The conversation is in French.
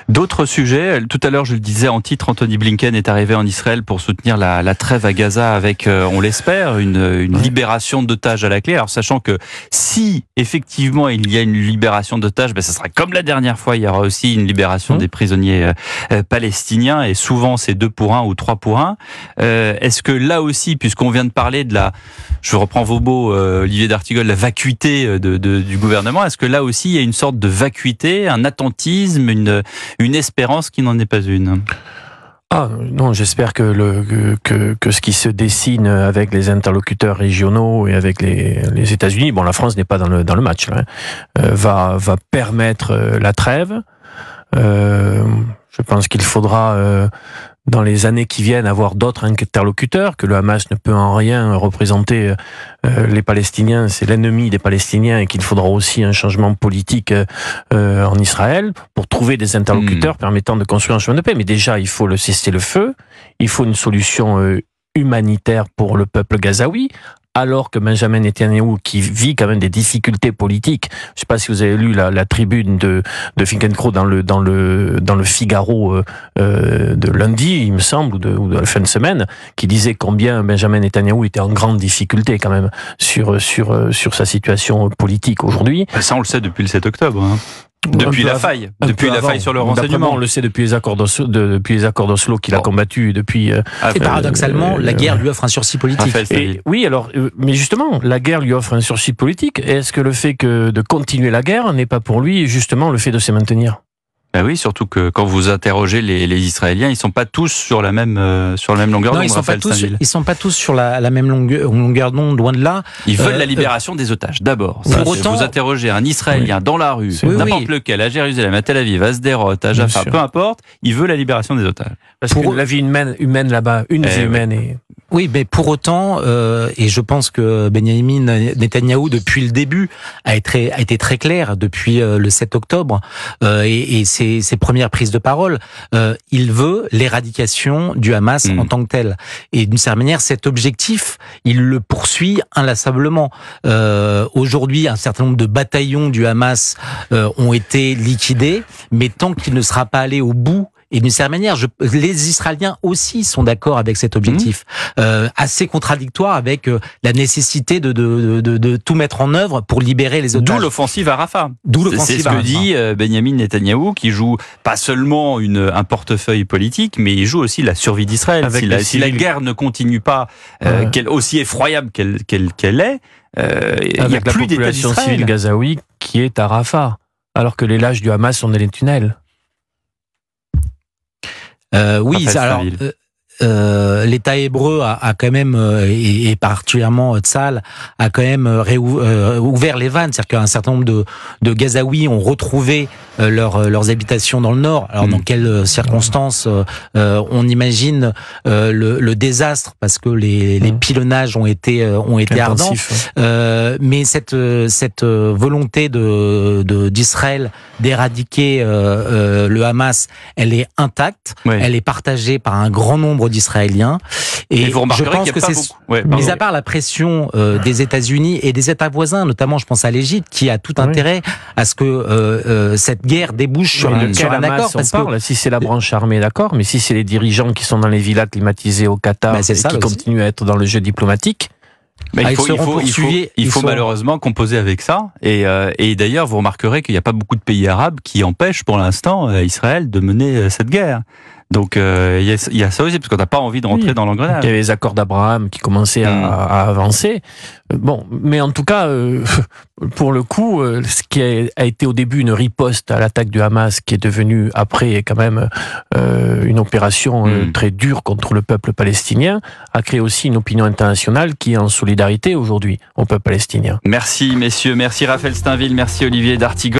D'autres sujets, tout à l'heure je le disais en titre, Anthony Blinken est arrivé en Israël pour soutenir la trêve à Gaza avec, on l'espère, une libération d'otages à la clé. Alors sachant que si effectivement il y a une libération d'otages, ça sera comme la dernière fois, il y aura aussi une libération des prisonniers palestiniens, et souvent c'est 2 pour 1 ou 3 pour 1. Est-ce que là aussi, puisqu'on vient de parler de je reprends vos mots, Olivier d'Artigol, la vacuité du gouvernement, est-ce que là aussi il y a une sorte de vacuité, un attentisme, une espérance qui n'en est pas une? Ah non, j'espère que ce qui se dessine avec les interlocuteurs régionaux et avec les États-Unis, la France n'est pas dans le match là, va permettre la trêve. Je pense qu'il faudra dans les années qui viennent avoir d'autres interlocuteurs, que le Hamas ne peut en rien représenter les Palestiniens, c'est l'ennemi des Palestiniens, et qu'il faudra aussi un changement politique en Israël pour trouver des interlocuteurs permettant de construire un chemin de paix. Mais déjà, il faut le cessez-le-feu, il faut une solution humanitaire pour le peuple gazaoui, alors que Benjamin Netanyahou, qui vit quand même des difficultés politiques, je ne sais pas si vous avez lu la tribune de Finkielkraut dans le Figaro de lundi, il me semble, ou de la fin de semaine, qui disait combien Benjamin Netanyahou était en grande difficulté quand même sur sa situation politique aujourd'hui. Ça, on le sait depuis le 7 octobre. Depuis la faille sur le renseignement. On le sait depuis les accords d'Oslo qu'il a combattu depuis. Et paradoxalement, la guerre lui offre un sursis politique. Mais justement, la guerre lui offre un sursis politique. Est-ce que le fait de continuer la guerre n'est pas pour lui justement le fait de se maintenir? Oui, surtout que quand vous interrogez les Israéliens, ils sont pas tous sur la même longueur d'onde. Ils sont pas tous sur la même longueur d'onde, loin de là. Ils veulent la libération des otages, d'abord. Pour autant, vous interrogez un Israélien dans la rue, n'importe lequel, à Jérusalem, à Tel Aviv, à Sderot, à Jaffa, peu importe, il veut la libération des otages. Parce que la vie humaine là-bas, une vie humaine est... Oui, mais pour autant, et je pense que Benjamin Netanyahou, depuis le début, a été très clair, depuis le 7 octobre, et ses premières prises de parole, il veut l'éradication du Hamas en tant que tel. Et d'une certaine manière, cet objectif, il le poursuit inlassablement. Aujourd'hui, un certain nombre de bataillons du Hamas ont été liquidés, mais tant qu'il ne sera pas allé au bout, et d'une certaine manière, les Israéliens aussi sont d'accord avec cet objectif, assez contradictoire avec la nécessité de tout mettre en œuvre pour libérer les otages. D'où l'offensive à Rafah. C'est ce que dit Benjamin Netanyahou, qui joue pas seulement un portefeuille politique, mais il joue aussi la survie d'Israël. Si la guerre ne continue pas, aussi effroyable qu'elle est, il n'y a plus d'État population civile gazaoui qui est à Rafah, alors que les lâches du Hamas sont dans les tunnels. L'État hébreu a quand même, et particulièrement Tzahal, a quand même ouvert les vannes. C'est-à-dire qu'un certain nombre de Gazaouis ont retrouvé leurs habitations dans le nord. Alors dans quelles circonstances on imagine le désastre, parce que les pilonnages ont été ardents. Mais cette volonté d'Israël d'éradiquer le Hamas, elle est intacte. Elle est partagée par un grand nombre d'Israéliens. Et vous je pense que c'est, mis à part la pression des États-Unis et des États voisins, notamment je pense à l'Égypte, qui a tout intérêt à ce que cette guerre débouche sur un accord. Si c'est la branche armée, d'accord, mais si c'est les dirigeants qui sont dans les villas climatisées au Qatar et qui continuent à être dans le jeu diplomatique, il faut malheureusement composer avec ça. Et d'ailleurs, vous remarquerez qu'il n'y a pas beaucoup de pays arabes qui empêchent pour l'instant Israël de mener cette guerre. Donc il y a ça aussi, parce qu'on n'a pas envie de rentrer dans l'engrenage. Il y avait les accords d'Abraham qui commençaient à avancer. Bon, mais en tout cas, pour le coup, ce qui a été au début une riposte à l'attaque du Hamas, qui est devenue après quand même une opération très dure contre le peuple palestinien, a créé aussi une opinion internationale qui est en solidarité aujourd'hui au peuple palestinien. Merci messieurs, merci Raphaël Steinville, merci Olivier d'Artigol.